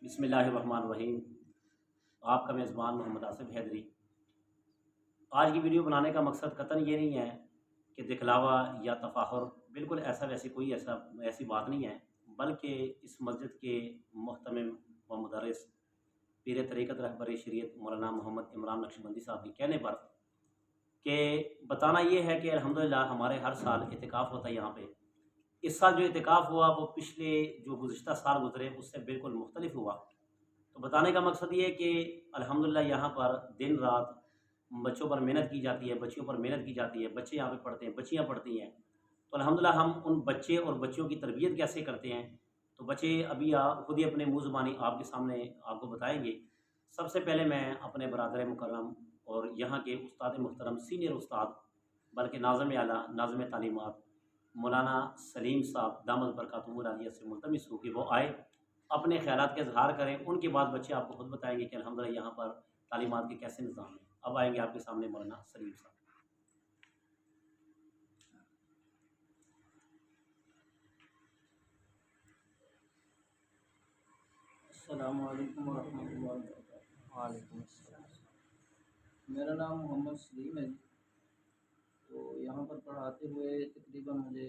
बिस्मिल्लाहिर्रहमानिर्रहीम। आपका मेज़बान मोहम्मद आसिफ हैदरी। आज की वीडियो बनाने का मकसद कतई ये नहीं है कि दिखलावा या तफाखुर, बिल्कुल ऐसी बात नहीं है, बल्कि इस मस्जिद के मोहतमिम व मुदर्रिस पीर तरीक़त रहबर शरीयत मौलाना मोहम्मद इमरान नक्शबंदी साहब के कहने पर कि बताना ये है कि अल्हम्दुलिल्लाह हमारे हर साल इतिकाफ़ होता है यहाँ पे। इस साल जो इतिकाफ़ हुआ वो पिछले जो गुज़िश्ता साल गुज़रे उससे बिल्कुल मुख्तलिफ हुआ। तो बताने का मकसद ये है कि अल्हम्दुलिल्लाह यहाँ पर दिन रात बच्चों पर मेहनत की जाती है, बच्चियों पर मेहनत की जाती है, बच्चे यहाँ पे पढ़ते हैं, बच्चियाँ पढ़ती हैं। तो अल्हम्दुलिल्लाह हम उन बच्चे और बच्चियों की तरबियत कैसे करते हैं, तो बच्चे अभी खुद ही अपने मुँह ज़ुबानी आपके सामने आपको बताएँगे। सबसे पहले मैं अपने बरादर मुकर्रम और यहाँ के उस्ताद मुहतरम सीनियर उस्ताद बल्कि नाज़िम आला, नाज़िम तालीमात मौलाना सलीम साहब दामद बरकातुहुल आलिया से मुल्तमिस हूँ कि वो आए, अपने ख़यालात का इज़हार करें। उनके बाद बच्चे आपको खुद बताएँगे कि अल्हम्दुलिल्लाह यहाँ पर तालीमात के कैसे निज़ाम हैं। अब आएँगे आपके सामने मौलाना सलीम साहब। अस्सलामु अलैकुम वरहमतुल्लाहि वबरकातुहू। वालेकुम अस्सलाम। मेरा नाम मोहम्मद सलीम है। तो यहाँ पर पढ़ाते हुए तकरीबन मुझे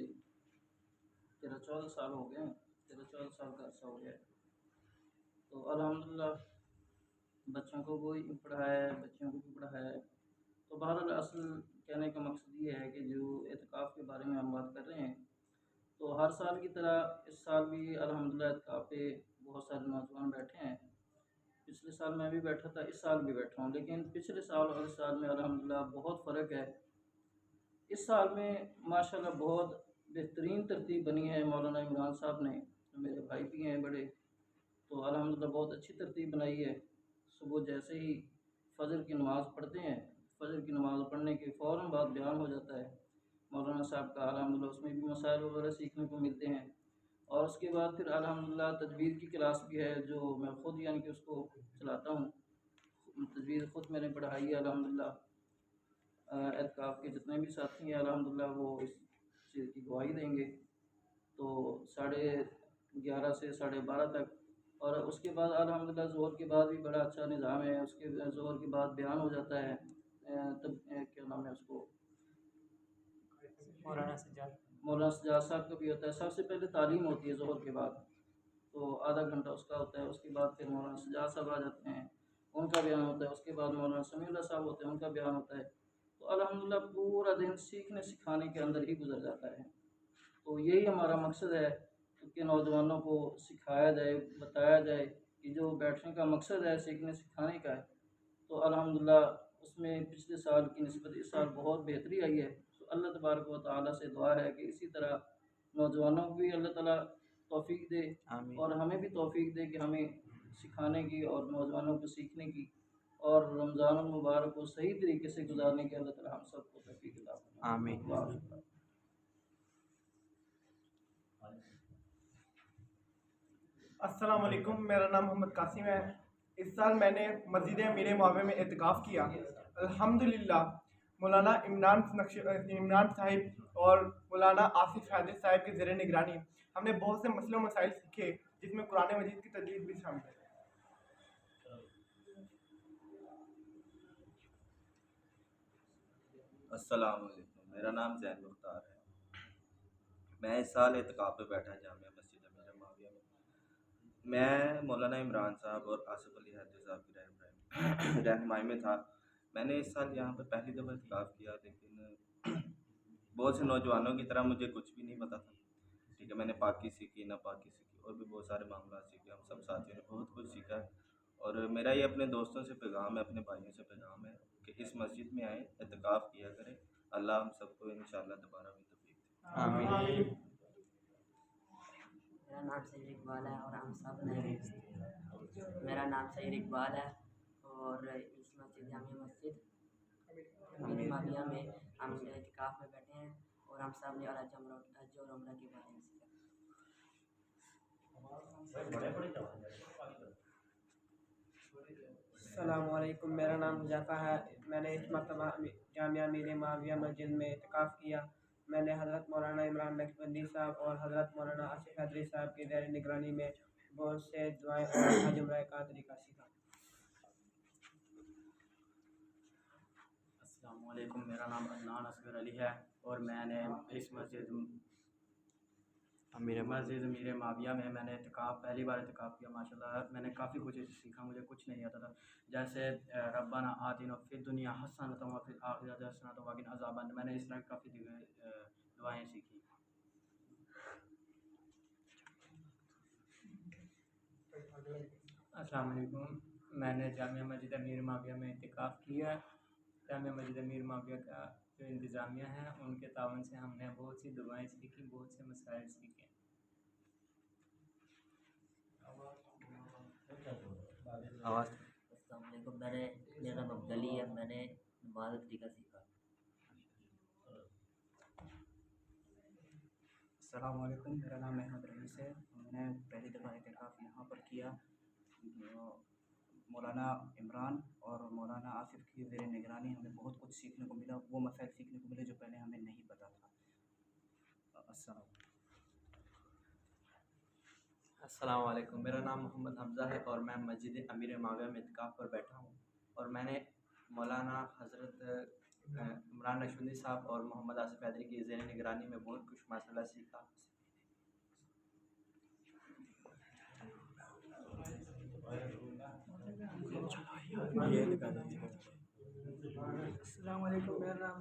13-14 साल हो गए हैं। 13-14 साल का अर्सा हो गया है। तो अल्हम्दुलिल्लाह बच्चों को भी पढ़ाया है, बच्चियों को भी पढ़ाया है। तो बहरहाल असल कहने का मकसद ये है कि जो एतकाफ़ के बारे में हम बात कर रहे हैं, तो हर साल की तरह इस साल भी अल्हम्दुलिल्लाह एतकाफ़ पे बहुत सारे नौजवान बैठे हैं। पिछले साल मैं भी बैठा था, इस साल भी बैठा हूँ, लेकिन पिछले साल और इस साल में अल्हम्दुलिल्लाह बहुत फ़र्क है। इस साल में माशाल्लाह बहुत बेहतरीन तरतीब बनी है। मौलाना इमरान साहब ने, मेरे भाई भी हैं बड़े, तो अल्हम्दुलिल्लाह बहुत अच्छी तरतीब बनाई है। सुबह जैसे ही फ़जर की नमाज़ पढ़ते हैं, फ़जर की नमाज़ पढ़ने के फ़ौरन बाद बयान हो जाता है मौलाना साहब का। अल्हम्दुलिल्लाह उसमें भी मसाइल वगैरह सीखने को मिलते हैं। और उसके बाद फिर अल्हम्दुलिल्लाह तजवीद की क्लास भी है, जो मैं ख़ुद यानी कि उसको चलाता हूँ। तजवीज़ ख़ुद मैंने पढ़ाई है अल्हम्दुलिल्लाह। एतकाफ़ के जितने भी साथी हैं अल्हम्दुलिल्लाह वो इस चीज़ की गवाही देंगे। तो 11:30 से 12:30 तक, और उसके बाद अल्हम्दुलिल्लाह ज़ोहर के बाद भी बड़ा अच्छा निज़ाम है। उसके ज़ोहर के बाद बयान हो जाता है। तब क्या नाम है उसको, मौलाना सज्जाद। मौलाना सज्जाद साहब का भी होता है। सबसे पहले तालीम होती है ज़ोहर के बाद, तो आधा घंटा उसका होता है। उसके बाद फिर मौलाना सज्जाद साहब आ जाते हैं, उनका बयान होता है। उसके बाद मौलाना समीउल्लाह साहब होते हैं, उनका बयान होता है। तो अल्हम्दुलिल्लाह पूरा दिन सीखने सिखाने के अंदर ही गुजर जाता है। तो यही हमारा मकसद है कि नौजवानों को सिखाया जाए, बताया जाए कि जो बैठने का मकसद है सीखने सिखाने का है। तो अल्हम्दुलिल्लाह उसमें पिछले साल की निस्बत इस साल बहुत बेहतरी आई है। तो अल्लाह तबारक व तआला से दुआ है कि इसी तरह नौजवानों को भी अल्लाह ताला तौफ़ीक दे, आमीन। और हमें भी तौफ़ीक दे कि हमें सिखाने की और नौजवानों को सीखने की और रमज़ान मुबारक को सही तरीके से गुजारने की अल्लाह ताला हम सबको तौफ़ीक अता आमीन। फरमाए। अस्सलाम वालेकुम, मेरा नाम मोहम्मद कासिम है। इस साल मैंने मस्जिद अमीर मुआविया में एतकाफ़ किया। अल्हम्दुलिल्लाह मौलाना इमरान साहिब और मौलाना आसिफ हैदरी साहिब के ज़ेर निगरानी हमने बहुत से मसले मसाइल सीखे, जिसमें कुरान मजीद की तजवीज़ भी शामिल है। अस्सलाम वालेकुम, मेरा नाम ज़ैन मुख्तार है। मैं इस साल एतकाफ़ पे बैठा जामिया मस्जिद अमीर मुआविया में। मैं मौलाना इमरान साहब और आसिफ अली हैदरी साहब की रहनुमाई में था। मैंने इस साल यहाँ पे पहली दफ़ा एतकाफ़ किया, लेकिन बहुत से नौजवानों की तरह मुझे कुछ भी नहीं पता था। ठीक है, मैंने पाकी सीखी, नापाकी सीखी और भी बहुत सारे मामला सीखे। हम सब साथियों ने बहुत कुछ सीखा है। और मेरा ये अपने दोस्तों से पैगाम है, अपने भाइयों से पैगाम है कि इस मस्जिद में आएँ, एतकाफ़ किया करें। अल्लाह हम सबको इंशाअल्लाह दोबारा भी तौफ़ीक दे। आमीन। मेरा नाम सईद इकबाल है और हम सब ने मेरा नाम सईद इकबाल है और इस मस्जिद जामिया मस्जिद अमीर माविया में हम एतिकाफ़ में बैठे हैं और हम सब ने हज और उम्रा के बारे में सीखा। अस्सलामु अलैकुम, मेरा नाम हुज़ैफ़ा है। मैंने इस मरतबा जामिया अमीर मुआविया मस्जिद में एतिकाफ़ किया। मैंने हज़रत मौलाना इमरान नक्शबंदी साहब और हज़रत मौलाना आसिफ हैदरी साहब की ज़ेर निगरानी में बहुत से दुआएं और हज उम्रह का तरीका सीखा। अस्सलाम वालेकुम, मेरा नाम अदनान असगर अली है और मैंने इस मस्जिद मीर माविया में मैंने इत्काफ़ पहली बार इत्काफ़ किया। माशाल्लाह मैंने काफ़ी कुछ सीखा, मुझे कुछ नहीं आता था। जैसे रब्बाना आतिना फ़िद दुनिया हसनतम व फ़िल आखिरति हसनतम व क़िना अज़ाबन, मैंने इस तरह काफ़ी दुआएँ सीखी। अस्सलाम वालेकुम, मैंने जामिया मस्जिद मीर माविया में इत्काफ़ किया। जामिया मस्जिद मीर माविया का जो इंतज़ामिया है उनके तावन से हमने बहुत सी दुआएँ सीखी, बहुत से मसाइल सीखे। अस्सलाम वालेकुम, मेरा नाम अब्दुल है। मैंने नमाज का तरीका सीखा। अस्सलाम वालेकुम, मेरा नाम अहमद रईस है। मैंने पहली दफ़ा इत्काफ़ यहाँ पर किया। मौलाना इमरान और मौलाना आसिफ की ज़ेर निगरानी हमें बहुत कुछ सीखने को मिला, वो मसाइल सीखने को मिले जो पहले हमें नहीं पता था। अस्सलाम वालेकुम, मेरा नाम मोहम्मद हमज़ा है और मैं मस्जिद अमीर माविया में इत्काफ़ पर बैठा हूँ और मैंने मौलाना हज़रत इमरान नक्शबंदी साहब और मोहम्मद आसिफ हैदरी की ज़ेर निगरानी में बहुत कुछ मसला सीखा। अस्सलाम वालेकुम, मेरा नाम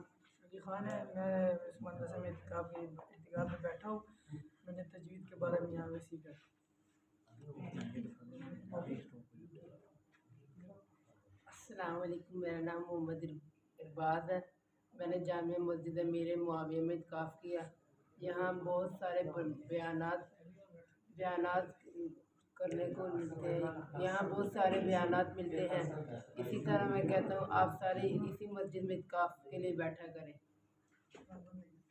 अली ख़ान है। मैं इस मदरसे में इत्तिकाफ़ में बैठा हूँ। मैंने तजवीद के बारे में यहाँ पे सीखा। अस्सलाम वालेकुम, मेरा नाम मोहम्मद इरबाज़ है। मैंने जामिया मस्जिद मीर मुआविया में इत्काफ़ किया। यहाँ बहुत सारे बयानात करने को मिलते हैं। यहाँ बहुत सारे बयानात मिलते हैं। इसी तरह मैं कहता हूँ आप सारे इसी मस्जिद में इत्काफ़ के लिए बैठा करें।